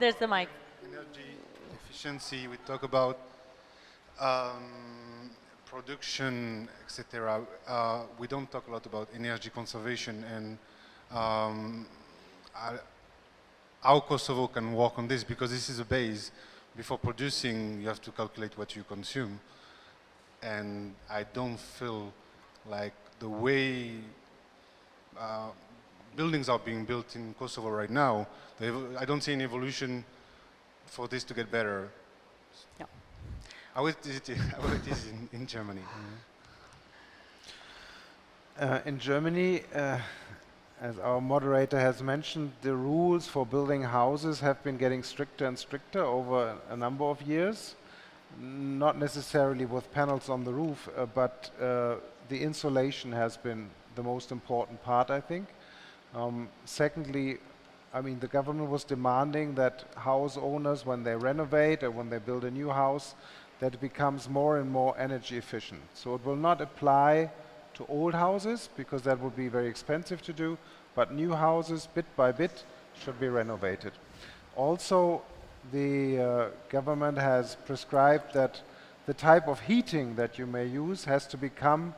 There's the mic. Energy efficiency, we talk about production, etc. We don't talk a lot about energy conservation and how Kosovo can work on this, because this is a base. Before producing, you have to calculate what you consume. And I don't feel like the way buildings are being built in Kosovo right now, I don't see any evolution for this to get better. No. How it is in Germany? In Germany, as our moderator has mentioned, the rules for building houses have been getting stricter and stricter over a number of years. Not necessarily with panels on the roof, but the insulation has been the most important part, I think. Secondly, I mean, the government was demanding that house owners, when they renovate or when they build a new house, that it becomes more and more energy efficient. So it will not apply to old houses, because that would be very expensive to do, but new houses, bit by bit, should be renovated. Also, the government has prescribed that the type of heating that you may use has to come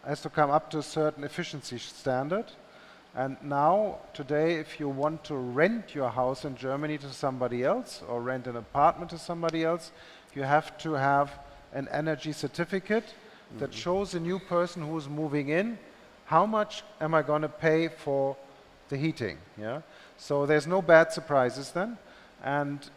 up to a certain efficiency standard. And now, today, if you want to rent your house in Germany to somebody else or rent an apartment to somebody else, you have to have an energy certificate that shows a new person who is moving in, how much am I going to pay for the heating? Yeah? So there's no bad surprises then. And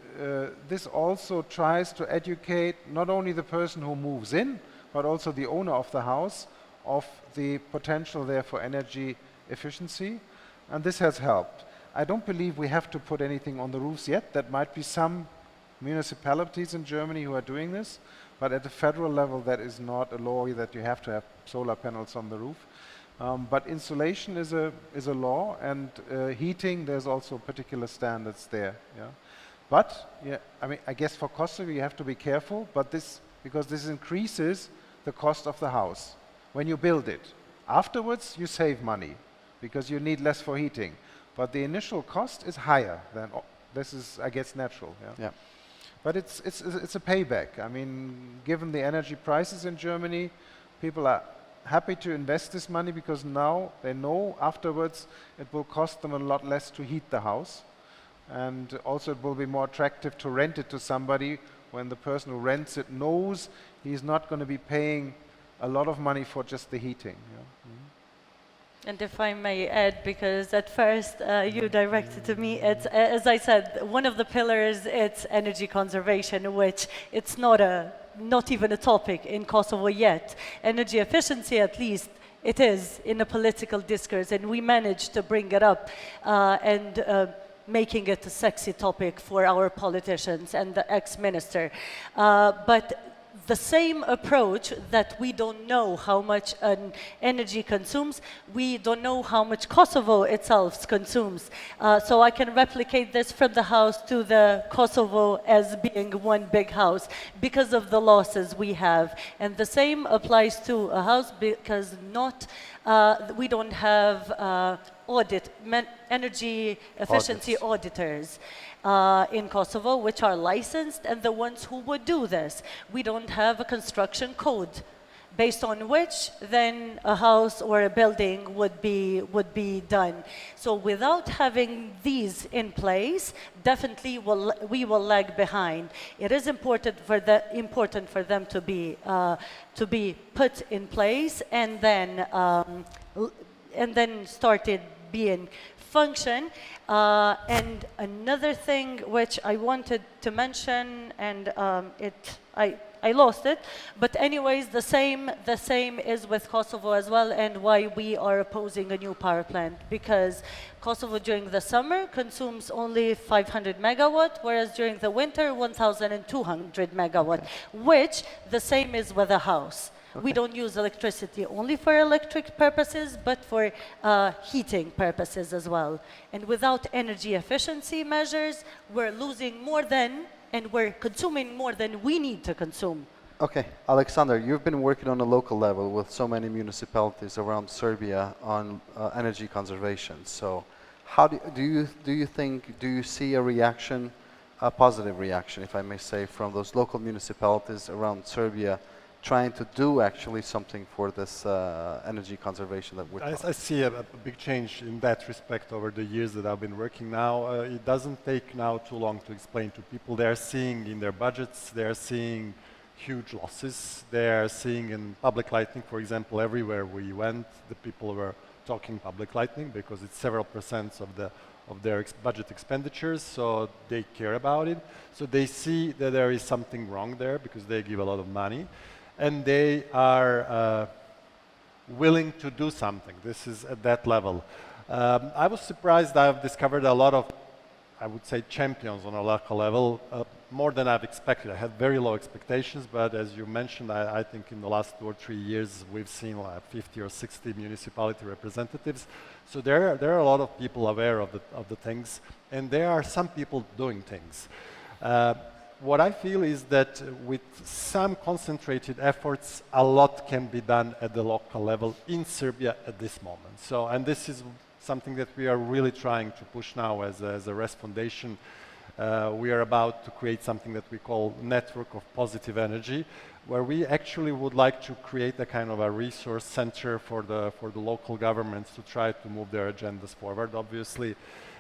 this also tries to educate not only the person who moves in, but also the owner of the house of the potential there for energy efficiency, and this has helped. I don't believe we have to put anything on the roofs yet. That might be some municipalities in Germany who are doing this, but at the federal level that is not a law that you have to have solar panels on the roof. But insulation is a law, and heating, there's also particular standards there. Yeah? But yeah, I mean, I guess for Kosovo you have to be careful, but because this increases the cost of the house when you build it. Afterwards you save money, because you need less for heating. But the initial cost is higher than, this is, I guess, natural. Yeah. Yeah. But it's a payback. I mean, given the energy prices in Germany, people are happy to invest this money, because now they know afterwards it will cost them a lot less to heat the house. And also it will be more attractive to rent it to somebody when the person who rents it knows he's not going to be paying a lot of money for just the heating. Yeah. And if I may add, because at first you directed to me, it's, as I said, one of the pillars, it's energy conservation, which it's not even a topic in Kosovo yet. Energy efficiency, at least, it is in a political discourse, and we managed to bring it up and making it a sexy topic for our politicians and the ex-minister. But the same approach that we don't know how much an energy consumes, we don't know how much Kosovo itself consumes. So I can replicate this from the house to the Kosovo as being one big house because of the losses we have. And the same applies to a house, because we don't have energy efficiency auditors in Kosovo, which are licensed and the ones who would do this. We don't have a construction code based on which then a house or a building would be done. So without having these in place, definitely we will lag behind. It is important for them to be put in place and then started being function. And another thing which I wanted to mention, and I lost it, but anyways, the same is with Kosovo as well, and why we are opposing a new power plant, because Kosovo during the summer consumes only 500 megawatt, whereas during the winter 1,200 megawatt, which the same is with a house. We don't use electricity only for electric purposes, but for heating purposes as well. And without energy efficiency measures, we're losing more than, and we're consuming more than we need to consume. Okay, Alexander, you've been working on a local level with so many municipalities around Serbia on energy conservation. So, how do you see a reaction, a positive reaction, if I may say, from those local municipalities around Serbia, trying to do actually something for this energy conservation that we're talking? I see a big change in that respect over the years that I've been working now. It doesn't take now too long to explain to people. They're seeing in their budgets, they're seeing huge losses. They're seeing in public lighting, for example, everywhere we went, the people were talking public lighting because it's several % of their budget expenditures, so they care about it. So they see that there is something wrong there because they give a lot of money. And they are willing to do something. This is at that level. I was surprised. I've discovered a lot of, I would say, champions on a local level, more than I've expected. I had very low expectations, but as you mentioned, I think in the last 2 or 3 years, we've seen like 50 or 60 municipality representatives. So there are a lot of people aware of the things, and there are some people doing things. What I feel is that with some concentrated efforts, a lot can be done at the local level in Serbia at this moment. So, and this is something that we are really trying to push now as a REST Foundation. We are about to create something that we call Network of Positive Energy, where we actually would like to create a kind of a resource center for the local governments to try to move their agendas forward. Obviously,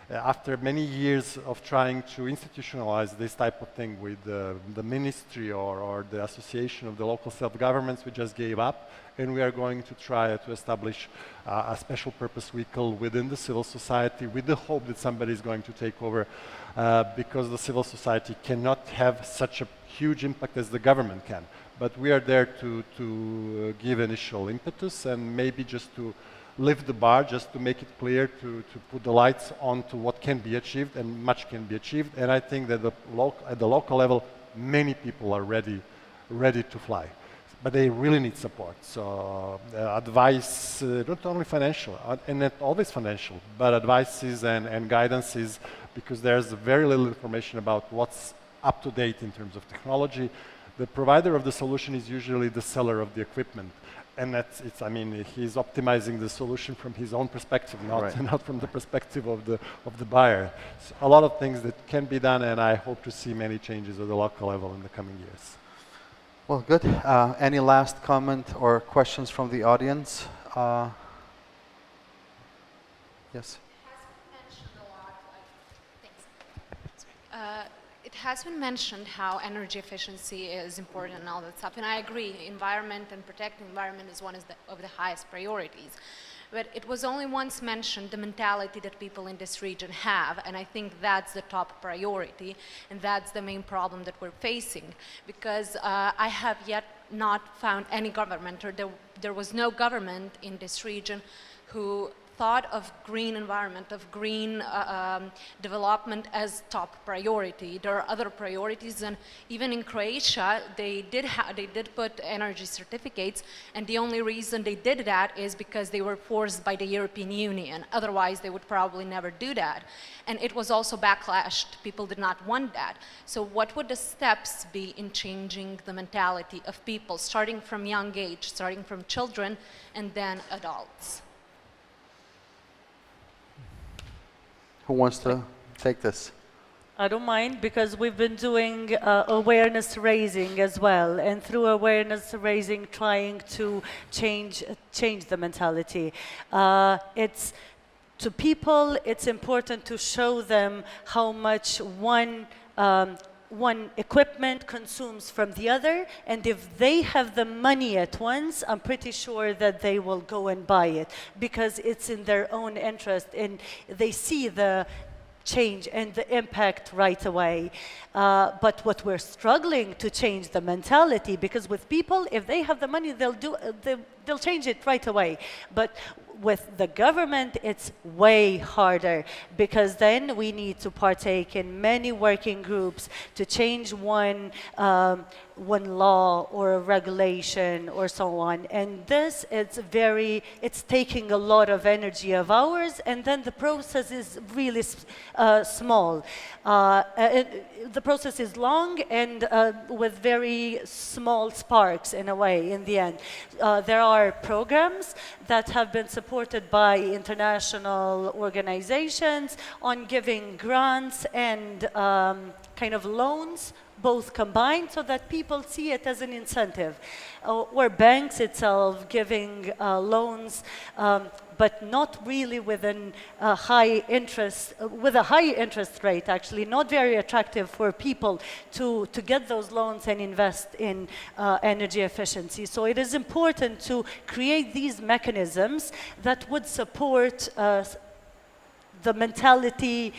after many years of trying to institutionalize this type of thing with the ministry or the association of the local self-governments, we just gave up, and we are going to try to establish a special purpose vehicle within the civil society with the hope that somebody is going to take over, because the civil society cannot have such a huge impact as the government can. But we are there to give initial impetus and maybe just to lift the bar, just to make it clear, to put the lights on to what can be achieved, and much can be achieved. And I think that at the local level, many people are ready to fly. But they really need support. So advice, not only financial, and not always financial, but advices and guidances, because there's very little information about what's up to date in terms of technology. The provider of the solution is usually the seller of the equipment. And I mean, he's optimizing the solution from his own perspective, not from the perspective of the buyer. So a lot of things that can be done, and I hope to see many changes at the local level in the coming years. Well, good. Any last comment or questions from the audience? Yes. It has been mentioned how energy efficiency is important and all that stuff, and I agree. Environment and protecting environment is one of the highest priorities. But it was only once mentioned the mentality that people in this region have, and I think that's the top priority, and that's the main problem that we're facing. Because I have yet not found any government, or there was no government in this region who thought of green environment, of green development as top priority. There are other priorities, and even in Croatia, they did put energy certificates, and the only reason they did that is because they were forced by the European Union. Otherwise, they would probably never do that. And it was also backlashed. People did not want that. So what would the steps be in changing the mentality of people, starting from young age, starting from children, and then adults? Who wants to take this? I don't mind because we've been doing awareness raising as well, and through awareness raising, trying to change the mentality. It's to people. It's important to show them how much one equipment consumes from the other, and if they have the money at once, I'm pretty sure that they will go and buy it because it's in their own interest, and they see the change and the impact right away. But what we're struggling to change the mentality, because with people, if they have the money, they'll change it right away. But with the government, it's way harder because then we need to partake in many working groups to change one law or a regulation or so on. And this, it's taking a lot of energy of ours, and then the process is really small. The process is long and with very small sparks in a way in the end. There are programs that have been supported by international organizations on giving grants and kind of loans, both combined, so that people see it as an incentive, or banks itself giving loans, but not really with a high interest rate. Actually, not very attractive for people to get those loans and invest in energy efficiency. So it is important to create these mechanisms that would support the mentality.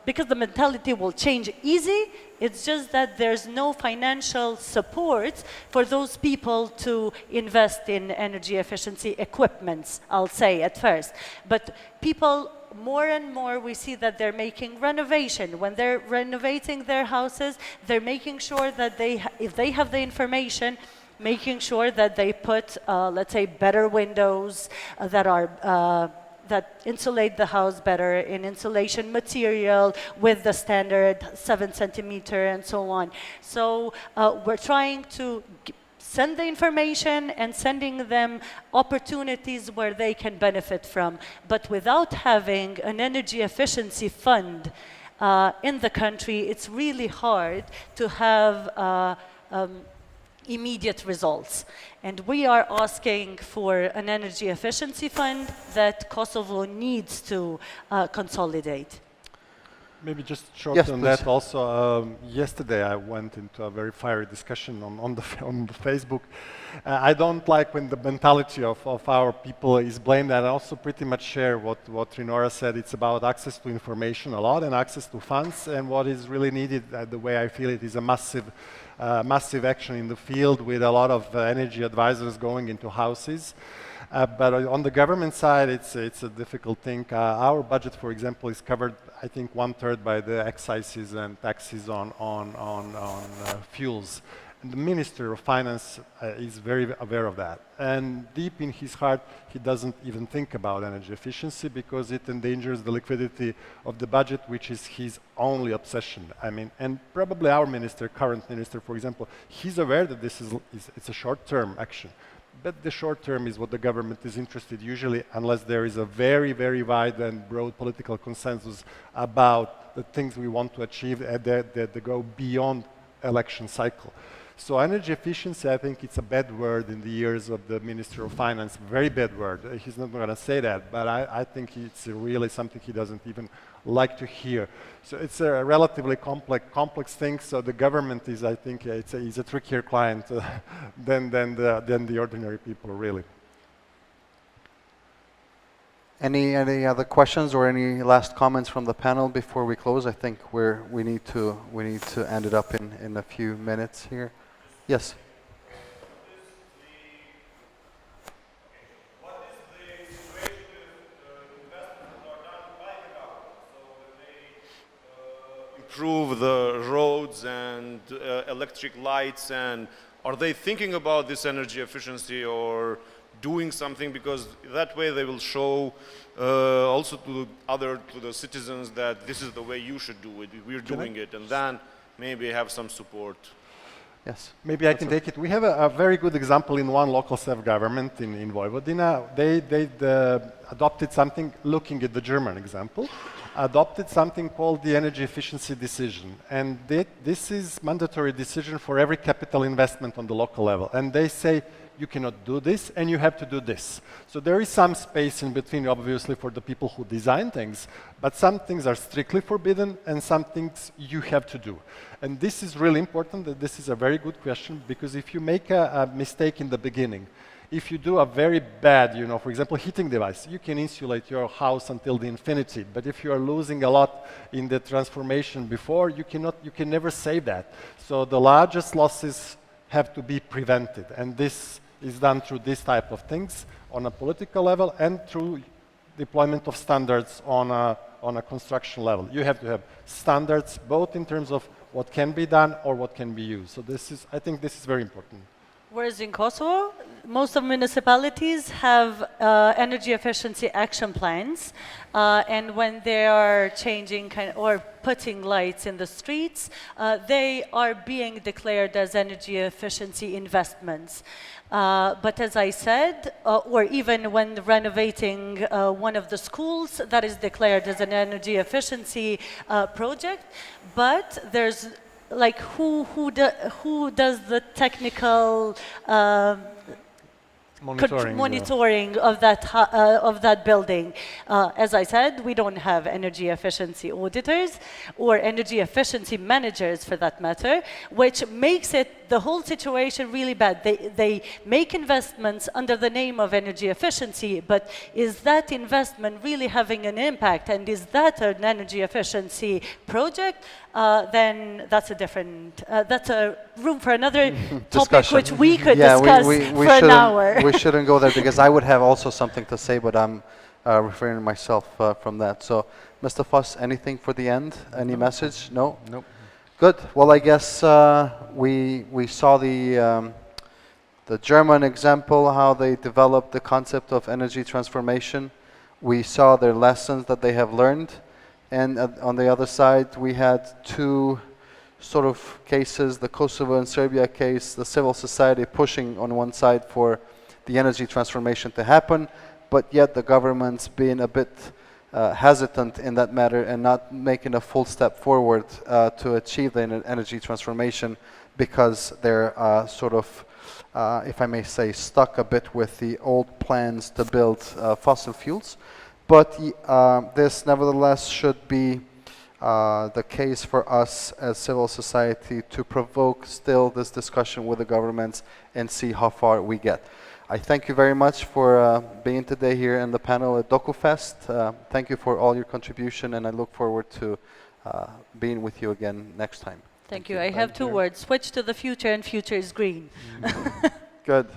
Because the mentality will change easy, it's just that there's no financial support for those people to invest in energy efficiency equipments, I'll say at first. But people, more and more, we see that they're making renovation. When they're renovating their houses, they're making sure that if they have the information, making sure that they put, let's say, better windows that insulate the house better in insulation material with the standard 7 centimeter and so on. So we're trying to send the information and sending them opportunities where they can benefit from. But without having an energy efficiency fund in the country, it's really hard to have immediate results. And we are asking for an energy efficiency fund that Kosovo needs to consolidate. Maybe just short Yes, on please. that also. Yesterday I went into a very fiery discussion on the Facebook. I don't like when the mentality of our people is blamed, and I also pretty much share what Rinora said. It's about access to information a lot and access to funds, and what is really needed, the way I feel it, is a massive action in the field with a lot of energy advisors going into houses. But on the government side, it's a difficult thing. Our budget, for example, is covered, I think, 1/3 by the excises and taxes on fuels. And the Minister of Finance is very aware of that. And deep in his heart, he doesn't even think about energy efficiency because it endangers the liquidity of the budget, which is his only obsession. I mean, and probably our minister, current minister, for example, he's aware that it's a short-term action. But the short term is what the government is interested usually, unless there is a very, very wide and broad political consensus about the things we want to achieve that go beyond election cycle. So energy efficiency, I think it's a bad word in the ears of the Minister of Finance, very bad word. He's not going to say that, but I think it's really something he doesn't even like to hear. So it's a relatively complex thing. So the government is, I think, is a trickier client than the ordinary people, really. Any other questions or any last comments from the panel before we close? I think we need to end it up in a few minutes here. Yes. Improve the roads and electric lights, and are they thinking about this energy efficiency or doing something? Because that way they will show also to the citizens that this is the way you should do it, we're doing it, and then maybe have some support. Yes. Maybe I can take it. We have a very good example in one local self-government in Vojvodina. They adopted something looking at the German example. adopted something called the energy efficiency decision. And this is mandatory decision for every capital investment on the local level. And they say, you cannot do this, and you have to do this. So there is some space in between, obviously, for the people who design things, but some things are strictly forbidden, and some things you have to do. And this is really important, that this is a very good question, because if you make a mistake in the beginning, if you do a very bad, for example, heating device, you can insulate your house until the infinity, but if you are losing a lot in the transformation before, you can never save that. So the largest losses have to be prevented, and this is done through this type of things on a political level and through deployment of standards on a construction level. You have to have standards both in terms of what can be done or what can be used. So I think this is very important. Whereas in Kosovo, most of municipalities have energy efficiency action plans, and when they are changing or putting lights in the streets, they are being declared as energy efficiency investments. But as I said, or even when renovating one of the schools, that is declared as an energy efficiency project. But there's like who does the technical monitoring of that building? As I said, we don't have energy efficiency auditors or energy efficiency managers, for that matter, which makes the whole situation really bad. They make investments under the name of energy efficiency, but is that investment really having an impact, and is that an energy efficiency project? Then that's a different, that's a room for another topic, which we could discuss for an hour. We shouldn't go there, because I would have also something to say, but I'm refraining myself from that. So, Mr. Voss, anything for the end? Any message? No? Nope. Good. Well, I guess we saw the German example, how they developed the concept of energy transformation. We saw their lessons that they have learned. And on the other side, we had two sort of cases, the Kosovo and Serbia case, the civil society pushing on one side for the energy transformation to happen, but yet the government's being a bit hesitant in that matter and not making a full step forward to achieve the energy transformation, because they're sort of, if I may say, stuck a bit with the old plans to build fossil fuels. But this nevertheless should be the case for us as civil society to provoke still this discussion with the governments and see how far we get. I thank you very much for being today here in the panel at DokuFest. Thank you for all your contribution, and I look forward to being with you again next time. Thank you. I have two words: switch to the future, and future is green. Good.